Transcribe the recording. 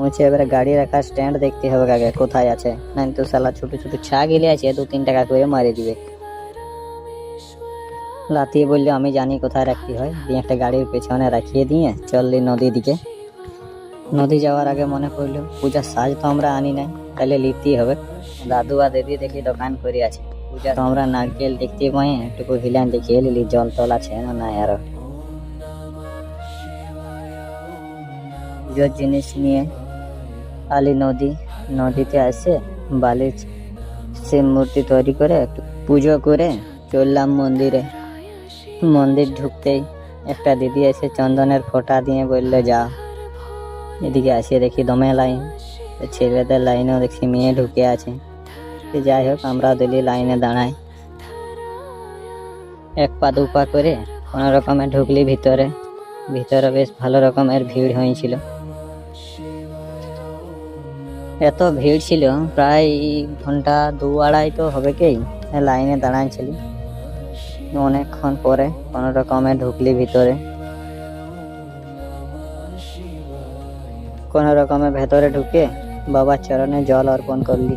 বলছি এবারে গাড়ি রাখার স্ট্যান্ড দেখতে হবে আগে কোথায় আছে, না তো শালা ছোট ছোট ছা গিলে আছে 2-3 টাকা করে মারি দিবে। লাতিয়ে বললো আমি জানি কোথায় রাখতে হয়, দিয়ে একটা গাড়ির পেছনে রাখিয়ে দিয়ে চললি নদীর দিকে। নদী যাওয়ার আগে মনে পড়লো পূজার সাজ তো আমরা আনি নাই, তাহলে লিখতেই হবে। দাদু আর দিদি দেখি দোকান করে আছে, পূজা তো আমরা নারকেল দেখতে পাই, একটু হিলান দেখিয়ে লিলি জল টল আছে না নাই আরো পুজোর জিনিস নিয়ে আলি নদীতে আসে বালির শিব মূর্তি তৈরি করে একটু পুজো করে চললাম মন্দিরে। মন্দির ঢুকতেই একটা দিদি এসে চন্দনের ফোঁটা দিয়ে বললো যা। এদিকে আসিয়ে দেখি দমে লাইন, ছেলেদের লাইনেও দেখি মেয়ে ঢুকে আছে। যাই হোক আমরা দিলি লাইনে দাঁড়াই, এক পা দু পা করে কোনো রকমে ঢুকলি ভিতরে বেশ ভালো রকমের ভিড় হয়েছিল। এত ভিড় ছিল প্রায় ঘন্টা 2-2.5 তো হবে কি লাইনে দাঁড়াইছিলি। অনেকক্ষণ পরে কোনো রকমে ঢুকলি ভিতরে, কোনো রকমে ভেতরে ঢুকে বাবার চরণে জল অর্পণ করলি।